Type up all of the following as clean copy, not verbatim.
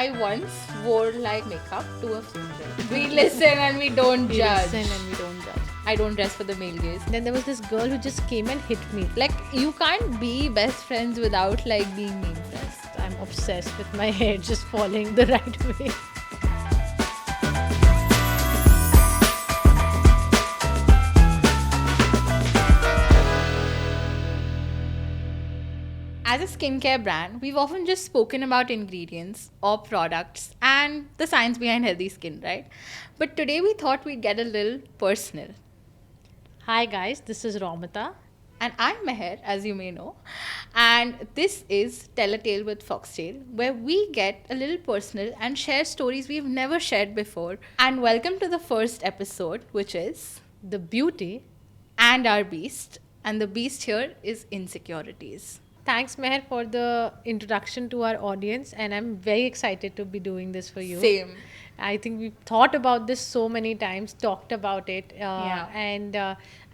I once wore like makeup to a funeral. We listen and we don't We judge. listen and we don't judge. I don't dress for the male gaze. Then there was this girl who just came and hit me. Like, you can't be best friends without like being mean friends. I'm obsessed with my hair just falling the right way. As a skincare brand, we've often just spoken about ingredients or products and the science behind healthy skin, right? But today we thought we'd get a little personal. Hi guys, this is Ramata. And I'm Meher, as you may know. And this is Tell a Tale with Foxtale, where we get a little personal and share stories we've never shared before. And welcome to the first episode, which is The beauty. And Our Beast. And the beast here is Insecurities. Thanks Meher for the introduction to our audience, and I'm very excited to be doing this for you. Same. I think we've thought about this so many times, talked about it, Yeah. and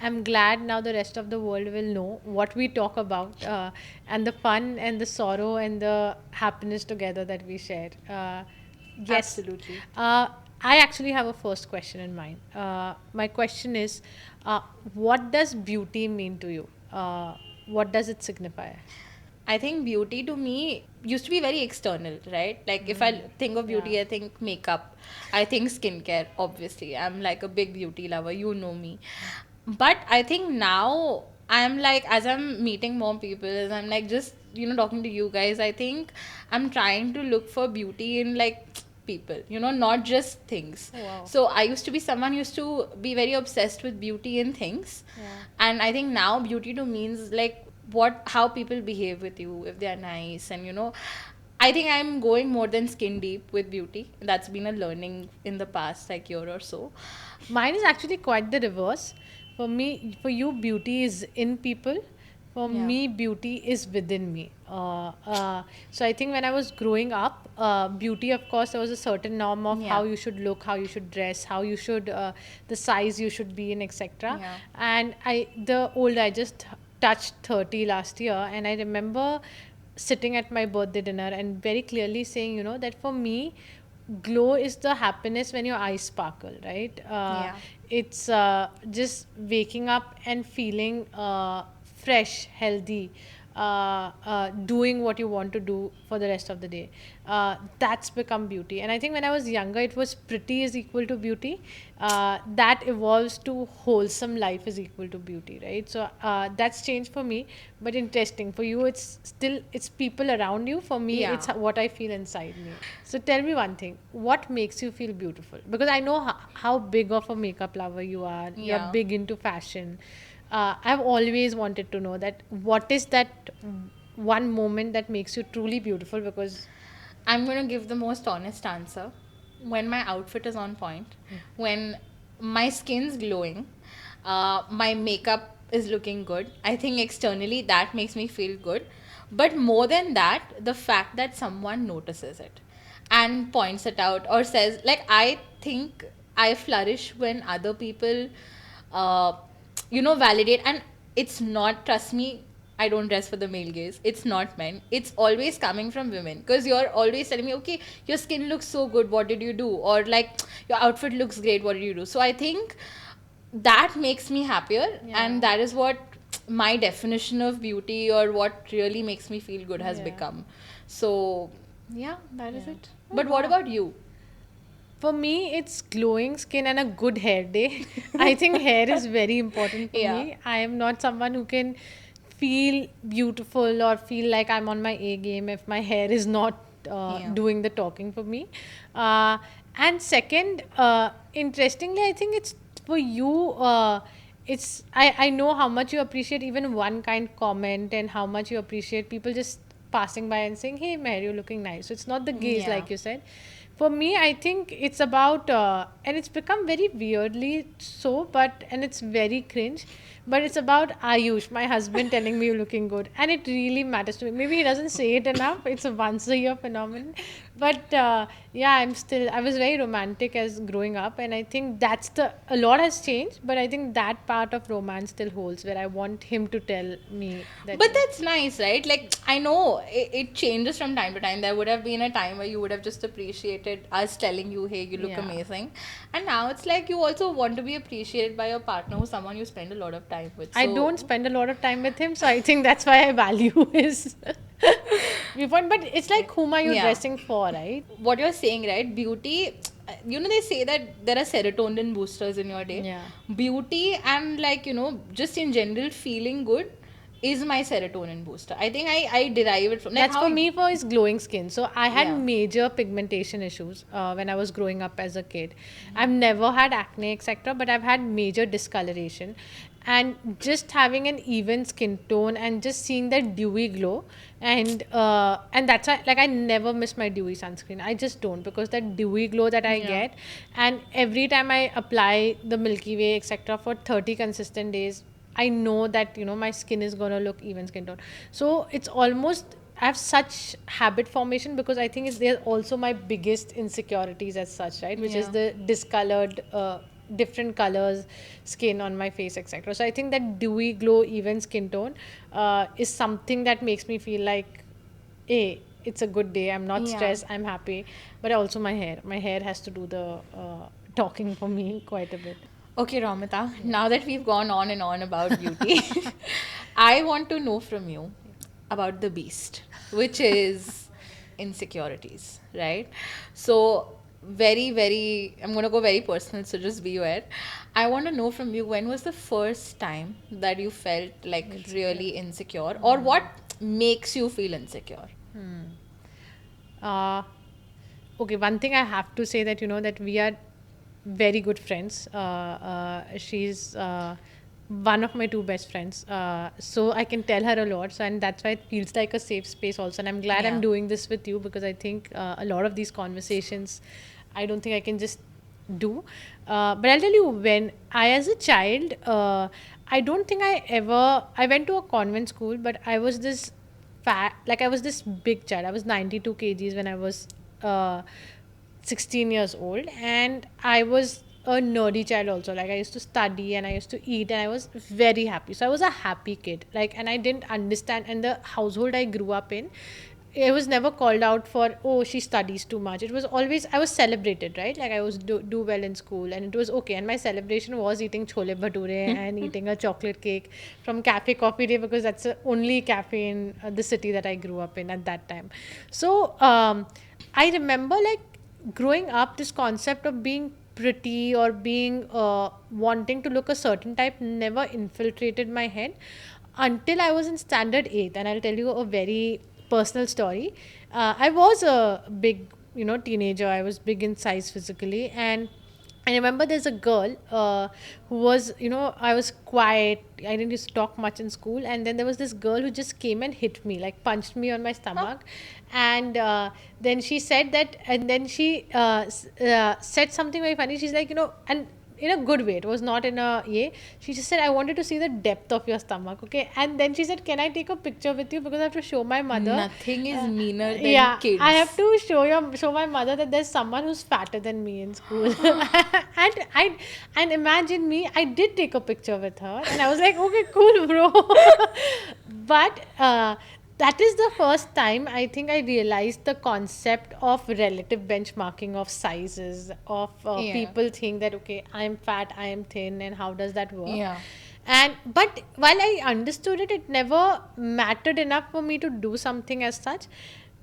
I'm glad now the rest of the world will know what we talk about and the fun and the sorrow and the happiness together that we share. Yes, Absolutely. I actually have a first question in mind. My question is, what does beauty mean to you? What does it signify? I think beauty to me used to be very external, right? Like if I think of beauty, Yeah. I think makeup, I think skincare, obviously. I'm like a big beauty lover, you know me. But I think now I'm like, as I'm meeting more people, as I'm like just, talking to you guys, I think I'm trying to look for beauty in like people, not just things. Oh, wow. So I used to be someone who used to be very obsessed with beauty in things. Yeah. And I think now beauty to me is like how people behave with you, if they are nice. And I think I'm going more than skin deep with beauty. That's been a learning in the past like year or so. Mine is actually quite the reverse. For you, beauty is in people. For Yeah. me, beauty is within me. So I think when I was growing up, beauty, of course, there was a certain norm of Yeah. how you should look, how you should dress, how you should, the size you should be in, etc. Yeah. And I just touched 30 last year, and I remember sitting at my birthday dinner and very clearly saying, that for me, glow is the happiness when your eyes sparkle, right? Yeah. It's just waking up and feeling fresh, healthy, doing what you want to do for the rest of the day. That's become beauty. And I think when I was younger, it was pretty is equal to beauty. That evolves to wholesome life is equal to beauty, right? So that's changed for me. But interesting for you, it's people around you. For me, Yeah. it's what I feel inside me. So tell me one thing: what makes you feel beautiful? Because I know how big of a makeup lover you are. Yeah. You're big into fashion. I've always wanted to know that what is that one moment that makes you truly beautiful, because I'm going to give the most honest answer. When my outfit is on point, when my skin's glowing, my makeup is looking good, I think externally that makes me feel good. But more than that, the fact that someone notices it and points it out or says, like, I think I flourish when other people, validate. And it's not, trust me, I don't dress for the male gaze. It's not men. It's always coming from women. Because you're always telling me, okay, your skin looks so good. What did you do? Or like, your outfit looks great. What did you do? So I think that makes me happier. Yeah. And that is what my definition of beauty or what really makes me feel good has Yeah. become. So yeah, that is Yeah. it. But what about you? for me, it's glowing skin and a good hair day. I think hair is very important for Yeah. me. I am not someone who can feel beautiful or feel like I'm on my A game if my hair is not Yeah. doing the talking for me. And second, interestingly, I think it's for you. I know how much you appreciate even one kind comment and how much you appreciate people just passing by and saying, "Hey, Meher, you're looking nice." So it's not the gaze Yeah. like you said. For me, I think it's about, and it's become very weirdly so, and it's very cringe, but it's about Ayush, my husband, telling me you're looking good. And it really matters to me. Maybe he doesn't say it enough, it's a once a year phenomenon. But yeah, I was very romantic as growing up, and I think a lot has changed, but I think that part of romance still holds where I want him to tell me that. But that's nice, right? Like, I know it changes from time to time. There would have been a time where you would have just appreciated us telling you, hey, you look Yeah. amazing. And now it's like you also want to be appreciated by your partner, who's someone you spend a lot of time with. I don't spend a lot of time with him, so I think that's why I value his viewpoint. But it's like, whom are you Yeah. dressing for, right? What you're saying, right? Beauty, they say that there are serotonin boosters in your day. Yeah. Beauty and, like, just in general, feeling good is my serotonin booster. I think I derive it from like That's how for me for his glowing skin. So I had Yeah. major pigmentation issues when I was growing up as a kid. I've never had acne, etc., but I've had major discoloration. And just having an even skin tone and just seeing that dewy glow, and that's why, like, I never miss my dewy sunscreen. I just don't, because that dewy glow that I Yeah. get, and every time I apply the Milky Way, etc., for 30 consistent days, I know that my skin is gonna look even skin tone. So it's almost, I have such habit formation, because I think they're also my biggest insecurities as such, right? Which is Yeah. the discolored, different colors, skin on my face, etc. So I think that dewy glow, even skin tone, is something that makes me feel like, hey, it's a good day. I'm not Yeah. stressed. I'm happy. But also my hair. My hair has to do the talking for me quite a bit. Okay, Ramita, now that we've gone on and on about beauty, I want to know from you about the beast, which is insecurities, right? So, very, very, I'm going to go very personal, so just be aware. I want to know from you, when was the first time that you felt like really insecure, or what makes you feel insecure? Uh, okay, one thing I have to say, that that we are very good friends. She's one of my two best friends, so I can tell her a lot. So, and that's why it feels like a safe space also. And I'm glad Yeah. I'm doing this with you, because I think a lot of these conversations, I don't think I can just do. But I'll tell you, when I, as a child, I don't think I went to a convent school, but I was this fat, like, I was this big child. I was 92 kgs when I was 16 years old, and I was a nerdy child also. Like, I used to study and I used to eat, and I was very happy. So I was a happy kid, like, and I didn't understand. And the household I grew up in, it was never called out for, oh, she studies too much. It was always, I was celebrated, right? Like, I was do well in school, and it was okay. And my celebration was eating chole bhature and eating a chocolate cake from Cafe Coffee Day, because that's the only cafe in the city that I grew up in at that time. So I remember, like, growing up, this concept of being pretty or being wanting to look a certain type never infiltrated my head until I was in standard 8th. And I'll tell you a very personal story. I was a big, teenager. I was big in size physically, and I remember there's a girl who was, I was quiet. I didn't used to talk much in school. And then there was this girl who just came and hit me, like, punched me on my stomach. And then she said that, and then she said something very funny. She's like, and in a good way. It was not in a yeah. She just said, I wanted to see the depth of your stomach, okay? And then she said, can I take a picture with you, because I have to show my mother. Nothing is meaner than Yeah, kids. I have to show my mother that there's someone who's fatter than me in school. And imagine me, I did take a picture with her, and I was like, okay, cool, bro. But that is the first time I think I realized the concept of relative benchmarking of sizes, of Yeah. people think that, okay, I am fat, I am thin, and how does that work? Yeah. And but while I understood it, it never mattered enough for me to do something as such.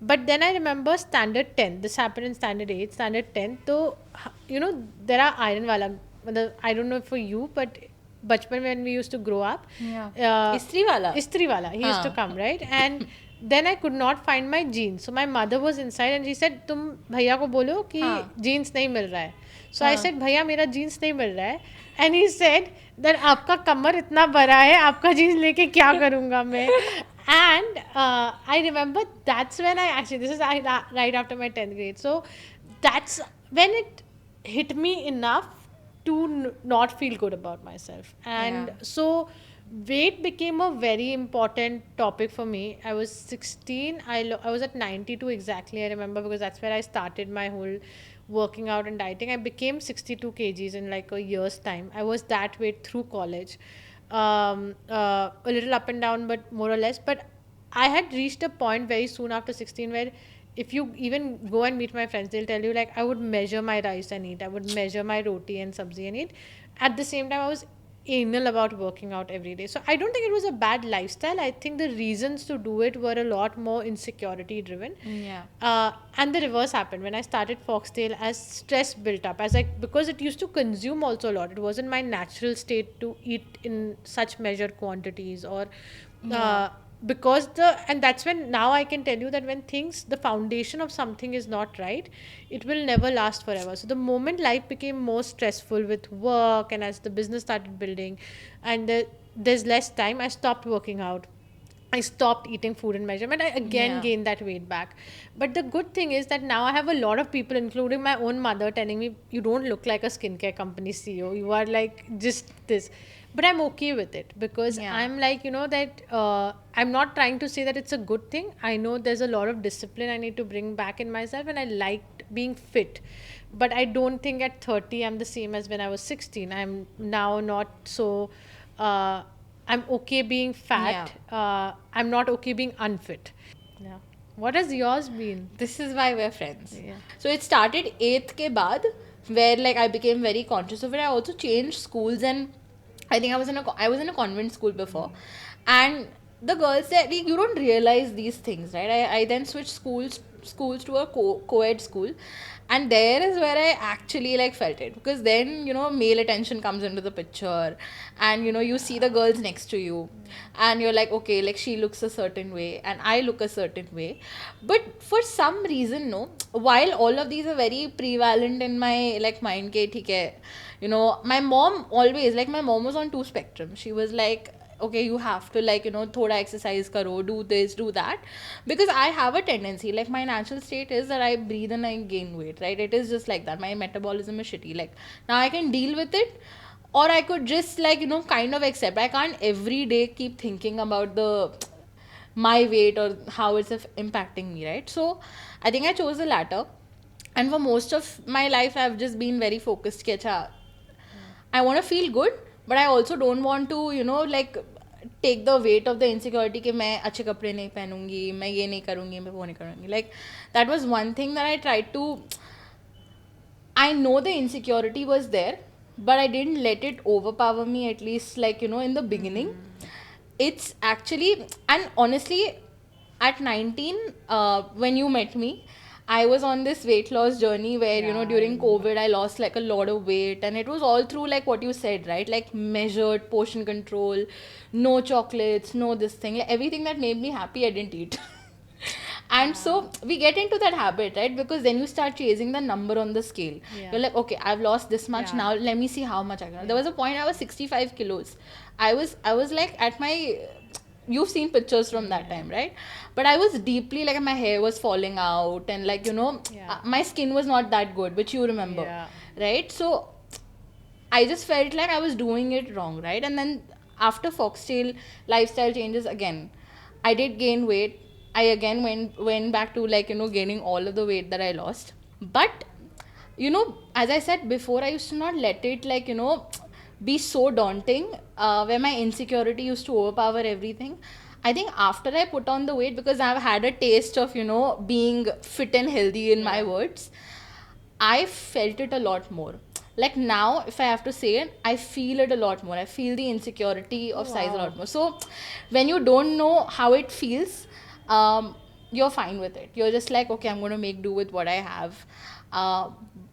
But then I remember standard 10. This happened in standard 8, standard 10. So, there are iron wala. I don't know for you, but bachpan, when we used to grow up, Yeah. uh, Istri wala? Istri wala, he used to come, right? And then I could not find my jeans. So my mother was inside and she said, तुम भैया को बोलो कि हाँ. jeans नहीं मिल रहा है. So I said, भैया मेरा jeans नहीं मिल रहा है. And he said that आपका कमर इतना बड़ा है, आपका jeans लेके क्या करूँगा मैं? And I remember that's when I actually, this is right after my 10th grade. So that's when it hit me enough to not feel good about myself. And Yeah. so weight became a very important topic for me. I was 16. I was at 92 exactly, I remember, because that's where I started my whole working out and dieting. I became 62 kgs in like a year's time. I was that weight through college. A little up and down, but more or less. But I had reached a point very soon after 16 where if you even go and meet my friends, they'll tell you like I would measure my rice and eat. I would measure my roti and sabzi and eat. At the same time, I was anal about working out every day. So I don't think it was a bad lifestyle. I think the reasons to do it were a lot more insecurity driven. Yeah. And the reverse happened when I started Foxtale. As stress built up, as like, because it used to consume also a lot. It wasn't my natural state to eat in such measured quantities, or Yeah. because and that's when now I can tell you that when things, the foundation of something is not right, it will never last forever. So the moment life became more stressful with work, and as the business started building, and there's less time, I stopped working out. I stopped eating food in measurement. I again Yeah. gained that weight back. But the good thing is that now I have a lot of people, including my own mother, telling me, you don't look like a skincare company CEO. You are like just this. But I'm okay with it, because Yeah. I'm like, that I'm not trying to say that it's a good thing. I know there's a lot of discipline I need to bring back in myself, and I liked being fit. But I don't think at 30 I'm the same as when I was 16. I'm now not so. Uh, I'm okay being Yeah. fat. I'm not okay being unfit. Yeah. What has yours been? This is why we're friends. Yeah. So it started 8th ke baad, where like I became very conscious of it. I also changed schools, and I think I was in a convent school before, and the girls said, like, you don't realize these things, right? I then switched schools to a co-ed school, and there is where I actually like felt it, because then male attention comes into the picture, and you see the girls next to you, and you're like, okay, like she looks a certain way and I look a certain way. But for some reason, no, while all of these are very prevalent in my like mind ke theek hai, my mom always, like, my mom was on two spectrums. She was like, okay, you have to, like, thoda exercise karo, do this, do that, because I have a tendency, like, my natural state is that I breathe and I gain weight, right? It is just like that. My metabolism is shitty. Like, now I can deal with it, or I could just, like, kind of accept. I can't every day keep thinking about the my weight or how it's impacting me, right? So I think I chose the latter. And for most of my life I've just been very focused कि अच्छा, I want to feel good, but I also don't want to, like, take the weight of the insecurity कि मैं अच्छे कपड़े नहीं पहनूंगी, मैं ये नहीं करूंगी, मैं वो नहीं करूंगी. Like, that was one thing that I tried to. I know the insecurity was there, but I didn't let it overpower me, at least, like, in the beginning. It's actually, and honestly, at 19, when you met me, I was on this weight loss journey where, Yeah, I during remember. COVID, I lost like a lot of weight, and it was all through, like, what you said, right? Like, measured portion control, no chocolates, no this thing, like, everything that made me happy, I didn't eat. And so we get into that habit, right? Because then you start chasing the number on the scale. Yeah. You're like, okay, I've lost this much. Yeah. Now let me see how much I can. There was a point I was 65 kilos. I was like at my. You've seen pictures from that time, right? But I was deeply, like, my hair was falling out, and, like, Yeah. my skin was not that good, which you remember, Yeah. right? So I just felt like I was doing it wrong, right? And then after Foxtail, lifestyle changes again. I did gain weight. I again went back to, like, gaining all of the weight that I lost. But as I said before, I used to not let it, like, be so daunting, where my insecurity used to overpower everything. I think after I put on the weight, because I've had a taste of, being fit and healthy, in my words, I felt it a lot more. Like, now, if I have to say it, I feel it a lot more. I feel the insecurity of size a lot more. So, when you don't know how it feels, you're fine with it. You're just like, okay, I'm going to make do with what I have.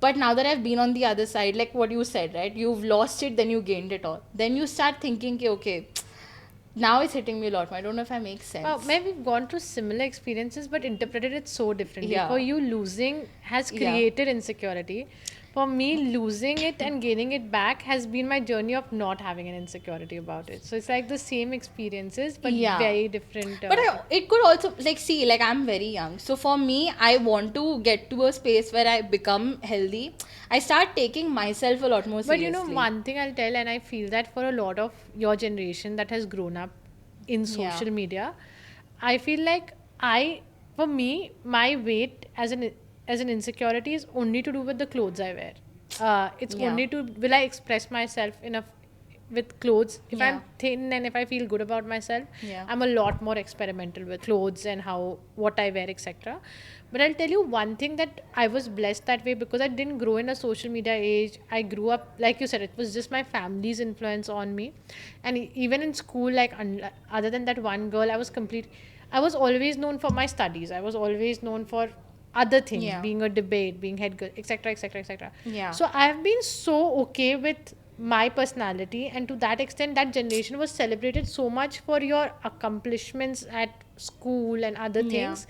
But now that I've been on the other side, like what you said, right? You've lost it, then you gained it all. Then you start thinking, okay, now it's hitting me a lot more. I don't know if I make sense. Maybe we've gone through similar experiences but interpreted it so differently. Yeah. For you, losing has Yeah. created insecurity. For me, losing it and gaining it back has been my journey of not having an insecurity about it. So it's like the same experiences, but Yeah. very different. But it could also, like, see, like, I'm very young. So for me, I want to get to a space where I become healthy. I start taking myself a lot more But you know, seriously. one thing I'll tell, and I feel that for a lot of your generation that has grown up in Yeah. social media, I feel like for me, my weight as an insecurity is only to do with the clothes I wear. It's Yeah. only to will I express myself enough with clothes. If Yeah. I'm thin and if I feel good about myself, Yeah. I'm a lot more experimental with clothes and how what I wear, etc. But I'll tell you one thing that I was blessed that way because I didn't grow in a social media age. I grew up, like you said, it was just my family's influence on me. And even in school, like other than that one girl, I was always known for my studies. I was always known for other things, Yeah. being a debate, being head girl, etc., etc., etc. Yeah. So I've been so okay with my personality, and to that extent, that generation was celebrated so much for your accomplishments at school and other Yeah. things,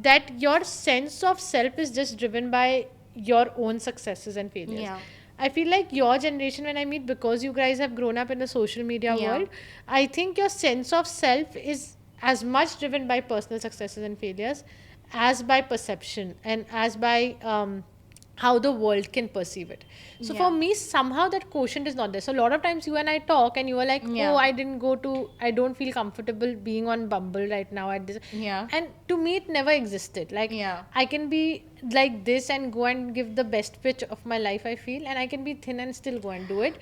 that your sense of self is just driven by your own successes and failures. Yeah. I feel like your generation, when I meet, because you guys have grown up in the social media Yeah. world, I think your sense of self is as much driven by personal successes and failures as by perception and as by how the world can perceive it. So for Yeah. me, somehow that quotient is not there. So a lot of times you and I talk, and you are like, "Oh, Yeah. I don't feel comfortable being on Bumble right now at this." Yeah. And to me, it never existed. Like Yeah. I can be like this and go and give the best pitch of my life. I feel, and I can be thin and still go and do it.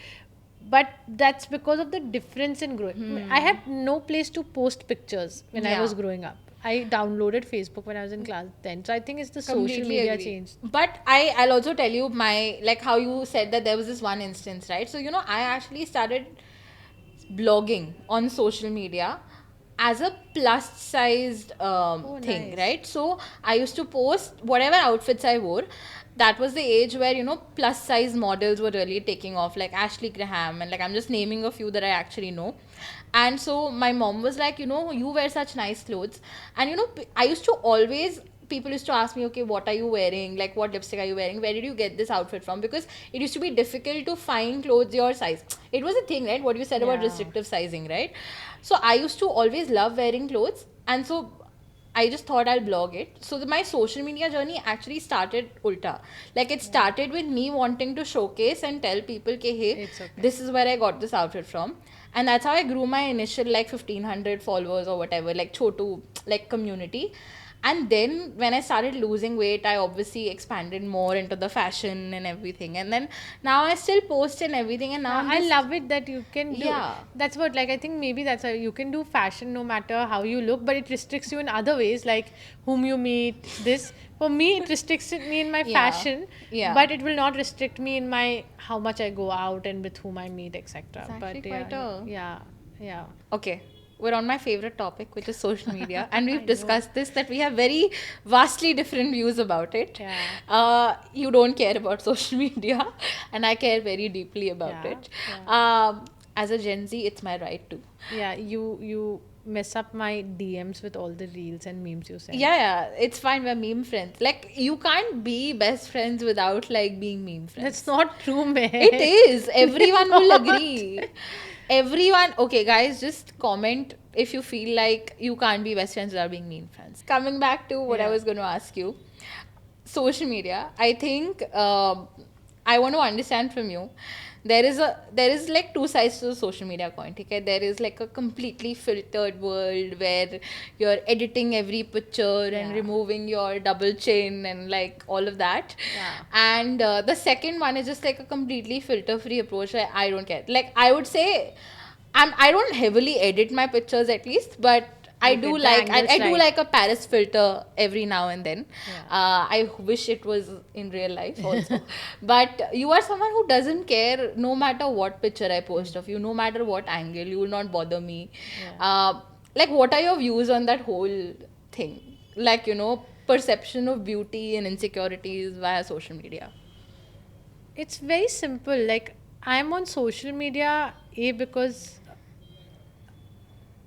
But that's because of the difference in growing. I had no place to post pictures when I Yeah. was growing up. I downloaded Facebook when I was in class 10. So I think it's the social Completely media agree. change. But I'll also tell you my, like, how you said that there was this one instance, right? So, I actually started blogging on social media as a plus sized Oh, thing, nice. right? So I used to post whatever outfits I wore. That was the age where, plus size models were really taking off, like Ashley Graham, and, like, I'm just naming a few that I actually know. And so my mom was like, you wear such nice clothes. And, I used to always, people used to ask me, okay, what are you wearing? Like, what lipstick are you wearing? Where did you get this outfit from? Because it used to be difficult to find clothes your size. It was a thing, right? What you said about Yeah. restrictive sizing, right? So I used to always love wearing clothes. And so I just thought I'll blog it. So my social media journey actually started ulta. Like, it started with me wanting to showcase and tell people, okay, hey, It's okay. this is where I got this outfit from. And that's how I grew my initial, like, 1,500 followers or whatever, like, chotu, like, community. And then when I started losing weight, I obviously expanded more into the fashion and everything. And then now I still post and everything. And now I'm I just, love it that you can do. Yeah. That's what, like, I think maybe that's how you can do fashion no matter how you look, but it restricts you in other ways, like whom you meet. This for me, it restricts me in my Yeah. fashion, Yeah. but it will not restrict me in my how much I go out and with whom I meet, etc. It's actually But quite yeah, yeah. Okay, we're on my favorite topic, which is social media, and I we've know. discussed this, that we have very vastly different views about it. Yeah. You don't care about social media, and I care very deeply about Yeah, it. As a Gen Z, it's my right to. Yeah, you mess up my DMs with all the reels and memes you send. Yeah, it's fine. We're meme friends. Like, you can't be best friends without, like, being meme friends. That's not true, man. It is. Everyone will Not. agree. Everyone. Okay, guys, just comment if you feel like you can't be best friends without being mean friends. Coming back to what I Yeah. was going to ask you, social media. I think I want to understand from you. There is like two sides to the social media coin. Okay, there is like a completely filtered world where you're editing every picture and Yeah. removing your double chin and, like, all of that. Yeah. And the second one is just like a completely filter free approach. I don't care. Like, I would say, I don't heavily edit my pictures, at least, but I You do get the like angles I do right. like a Paris filter every now and then. Yeah. I wish it was in real life also. But you are someone who doesn't care no matter what picture I post of you, no matter what angle, you will not bother me. Yeah. Like, what are your views on that whole thing? Like, perception of beauty and insecurities via social media. It's very simple. Like, I'm on social media, because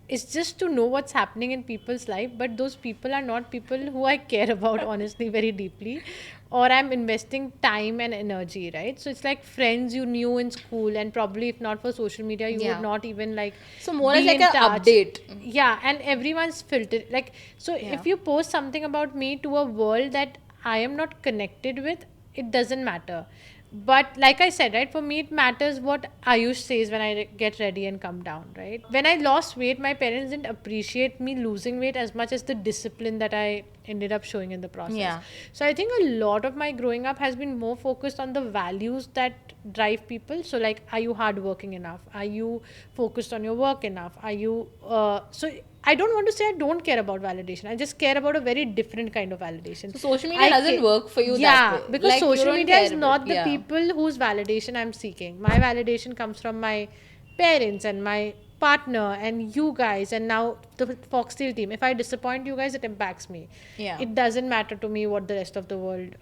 it's just to know what's happening in people's life, but those people are not people who I care about honestly very deeply, or I'm investing time and energy, right? So it's like friends you knew in school, and probably if not for social media you would Yeah. not even like So more as be like in a touch. update. Yeah, and everyone's filtered like, so Yeah. if you post something about me to a world that I am not connected with, it doesn't matter. But like I said, right, for me it matters what Ayush says when I get ready and come down, right? When I lost weight, my parents didn't appreciate me losing weight as much as the discipline that I ended up showing in the process. Yeah. So I think a lot of my growing up has been more focused on the values that drive people. So like, are you hardworking enough? Are you focused on your work enough? Are you so I don't want to say I don't care about validation. I just care about a very different kind of validation. So social media doesn't work for you that way. Because Like, you social don't media is care about, not the yeah. people whose validation I'm seeking. My validation comes from my parents and my partner and you guys, and now the Foxtale team. If I disappoint you guys, it impacts me. Yeah. It doesn't matter to me what the rest of the world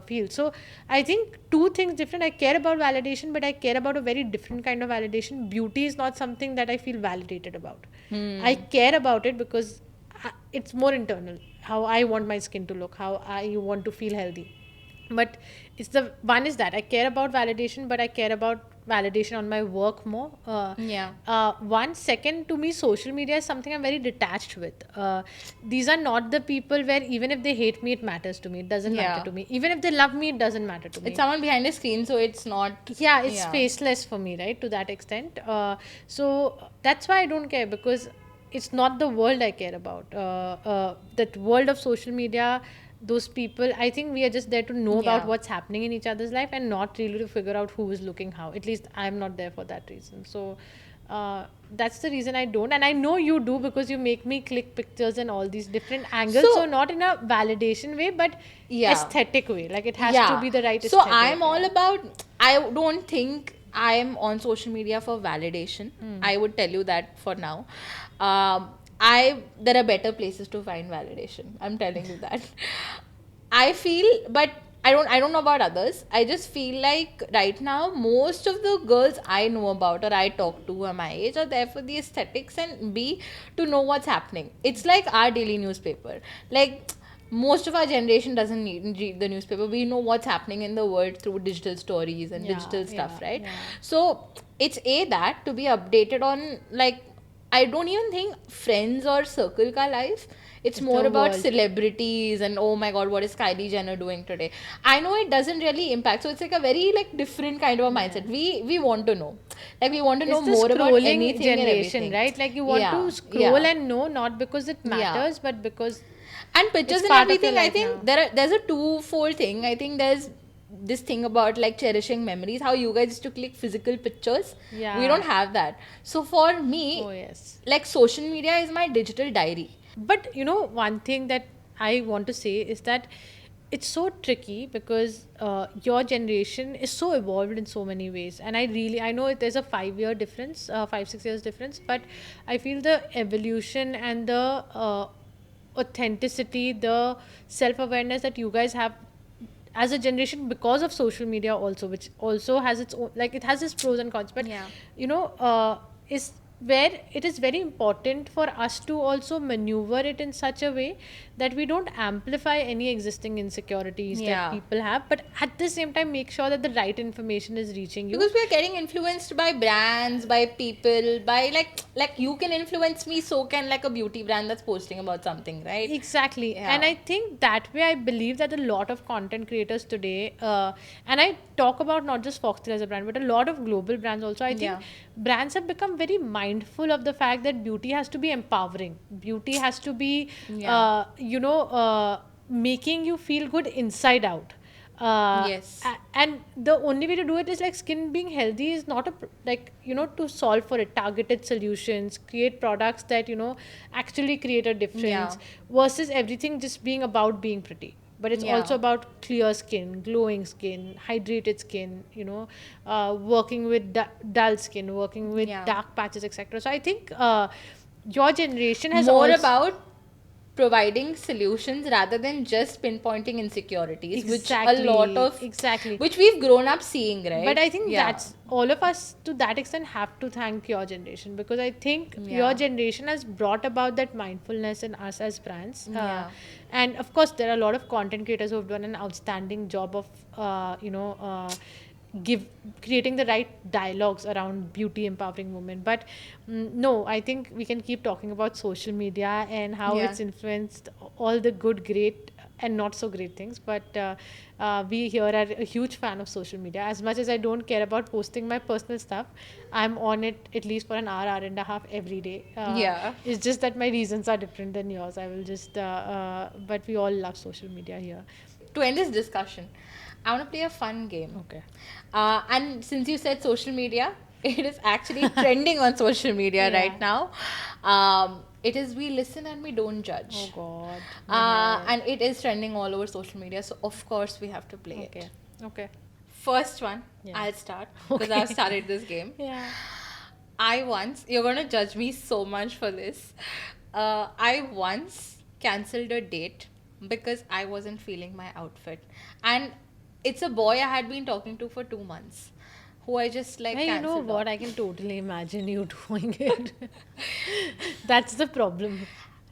feels. So I think two things different. I care about validation, but I care about a very different kind of validation. Beauty is not something that I feel validated about. I care about it because it's more internal. How I want my skin to look, how I want to feel healthy. But it's the one is that I care about validation, but I care about validation on my work more. Yeah. One second, to me, social media is something I'm very detached with. These are not the people where even if they hate me, it matters to me. It doesn't Yeah. matter to me. Even if they love me, it doesn't matter to me. It's someone behind a screen, so it's not. Yeah, it's faceless for me, right? To that extent. So that's why I don't care, because it's not the world I care about. That world of social media, those people, I think we are just there to know about Yeah. what's happening in each other's life, and not really to figure out who is looking how. At least I'm not there for that reason. So that's the reason I don't. And I know you do, because you make me click pictures and all these different angles. So, So- not in a validation way, but Yeah. aesthetic way. Like, it has Yeah. to be the right So aesthetic. I'm all about, I don't think I'm on social media for validation. I would tell you that for now. There are better places to find validation. I'm telling you that. I feel, but I don't know about others. I just feel like right now most of the girls I know about or I talk to who are my age are there for the aesthetics and B, to know what's happening. It's like our daily newspaper. Like, most of our generation doesn't need read the newspaper. We know what's happening in the world through digital stories and Yeah, digital stuff, yeah, right? yeah. So it's that to be updated on, like, I don't even think friends or circle ka life. It's more the about world. celebrities and, oh my god, what is Kylie Jenner doing today? I know it doesn't really impact. So it's like a very like different kind of a mindset. We want to know. Like, we want to know It's the more about scrolling anything and generation, everything. right? Like, you want Yeah, to scroll yeah. and know, not because it matters, but because And pictures it's and part of your everything, I life think now. there's a twofold thing. I think there's this thing about like cherishing memories, how you guys used to click physical pictures. Yeah. We don't have that. So for me, Oh, yes. like, social media is my digital diary. But one thing that I want to say is that it's so tricky, because your generation is so evolved in so many ways, and I know there's a 5 year difference, 5-6 years difference, but I feel the evolution and the authenticity, the self awareness that you guys have as a generation, because of social media also, which also has its own, like, it has its pros and cons, but Yeah. is where it is very important for us to also maneuver it in such a way that we don't amplify any existing insecurities Yeah. that people have, but at the same time make sure that the right information is reaching you. Because we are getting influenced by brands, by people, by like you can influence me, so can like a beauty brand that's posting about something, right? Exactly. Yeah. And I think that way, I believe that a lot of content creators today, and I talk about not just Foxtale as a brand, but a lot of global brands also, I think Yeah. brands have become very mindful of the fact that beauty has to be empowering. Beauty has to be, Yeah. making you feel good inside out. Yes. And the only way to do it is like, skin being healthy is not to solve for it, targeted solutions, create products that actually create a difference, Yeah. versus everything just being about being pretty. But it's Yeah. also about clear skin, glowing skin, hydrated skin, working with dull skin, working with Yeah. dark patches, etc. So I think your generation has More also about providing solutions rather than just pinpointing insecurities, which a lot of Exactly. which we've grown up seeing, right? But I think Yeah. that's all of us to that extent have to thank your generation, because I think Yeah. your generation has brought about that mindfulness in us as brands. Yeah. And of course, there are a lot of content creators who have done an outstanding job of, give creating the right dialogues around beauty empowering women. But no, I think we can keep talking about social media and how Yeah. it's influenced all the good, great, and not so great things. But we here are a huge fan of social media. As much as I don't care about posting my personal stuff, I'm on it at least for an hour and a half every day. Yeah. It's just that my reasons are different than yours. I will just but we all love social media here. To end this discussion, I want to play a fun game. Okay. And since you said social media, it is actually trending on social media Yeah. right now. It is We Listen and We Don't Judge. Oh God. And it is trending all over social media. So, of course, we have to play Okay. it. Okay. First one, Yeah. I'll start because I've started this game. Yeah. You're going to judge me so much for this. I once cancelled a date because I wasn't feeling my outfit. And it's a boy I had been talking to for 2 months who I just like Hey, you know cancelled. what? I can totally imagine you doing it. That's the problem.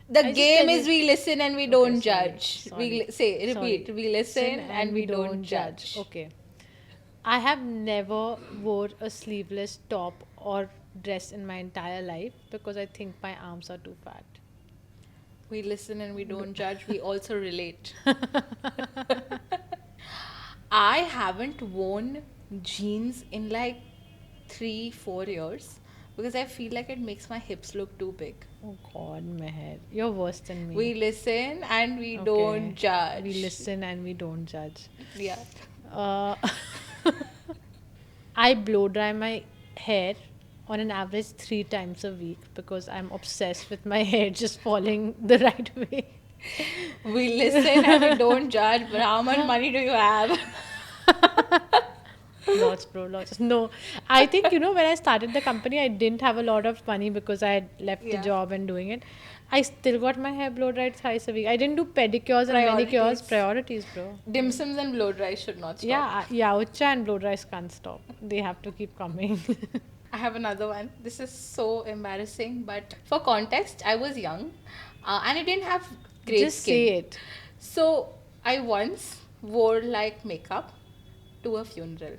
The I just game tell is you- we listen and we don't sorry, judge. sorry, Repeat. sorry. We listen and we don't judge. Okay. I have never wore a sleeveless top or dress in my entire life because I think my arms are too fat. We listen and we don't judge. We also relate. I haven't worn jeans in like 3-4 years because I feel like it makes my hips look too big. Oh God, Meher, you're worse than me. We listen and we Okay. don't judge. We listen and we don't judge. Yeah. Uh, I blow dry my hair on an average 3 times a week because I'm obsessed with my hair just falling the right way. We listen and we don't judge. But how much money do you have? Lots, bro, lots. No, I think, when I started the company, I didn't have a lot of money because I had left the Yeah. job and doing it. I still got my hair blow dried thrice a week. I didn't do pedicures and manicures. Priorities, bro. Dim sums and blow dry should not stop. Yeah, Ucha and blow dries can't stop. They have to keep coming. I have another one. This is so embarrassing, but for context, I was young and I didn't have great Just skin. say it. So I once wore like makeup to a funeral.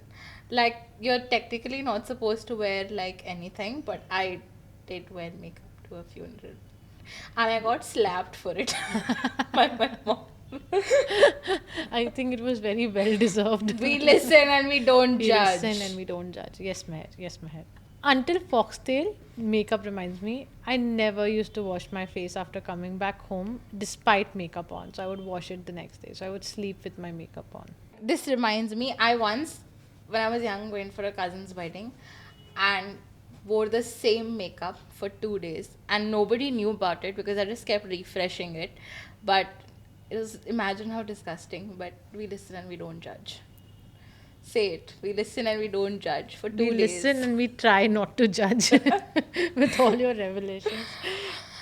Like, you're technically not supposed to wear like anything, but I did wear makeup to a funeral. And I got slapped for it by my mom. I think it was very well deserved. We listen and we don't We judge. listen and we don't judge. Yes, Meher. Yes, Meher. Until Foxtale, makeup reminds me, I never used to wash my face after coming back home despite makeup on. So I would wash it the next day. So I would sleep with my makeup on. This reminds me, I once, when I was young, went for a cousin's wedding and wore the same makeup for 2 days, and nobody knew about it because I just kept refreshing it. But imagine how disgusting. But we listen and we don't judge. Say it. We listen and we don't judge for 2 We days. listen and we try not to judge with all your revelations.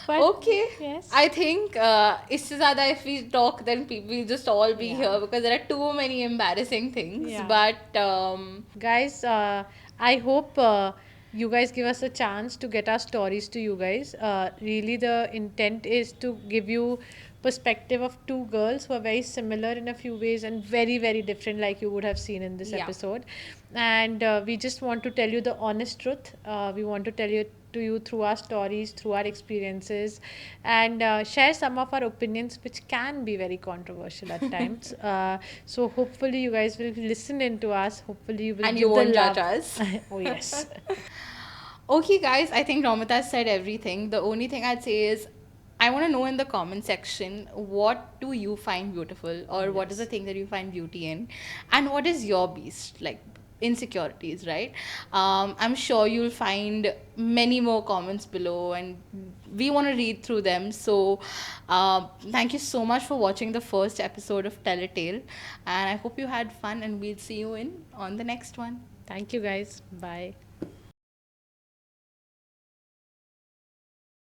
But Okay. Yes. I think इससे ज़्यादा if we talk, then we'll just all be here because there are too many embarrassing things. Yeah. But Guys, I hope you guys give us a chance to get our stories to you guys. Really, the intent is to give you perspective of two girls who are very similar in a few ways and very, very different, like you would have seen in this Yeah. episode. And we just want to tell you the honest truth. We want to tell you to you through our stories, through our experiences, and share some of our opinions, which can be very controversial at times. So hopefully you guys will listen in to us. Hopefully you will and give you the won't love. judge us. Oh yes. Okay, guys, I think Romita said everything. The only thing I'd say is I want to know in the comment section, what do you find beautiful, or what is the thing that you find beauty in, and what is your beast, like insecurities, right? I'm sure you'll find many more comments below, and we want to read through them. So thank you so much for watching the first episode of Tell a Tale, and I hope you had fun, and we'll see you on the next one. Thank you guys. Bye.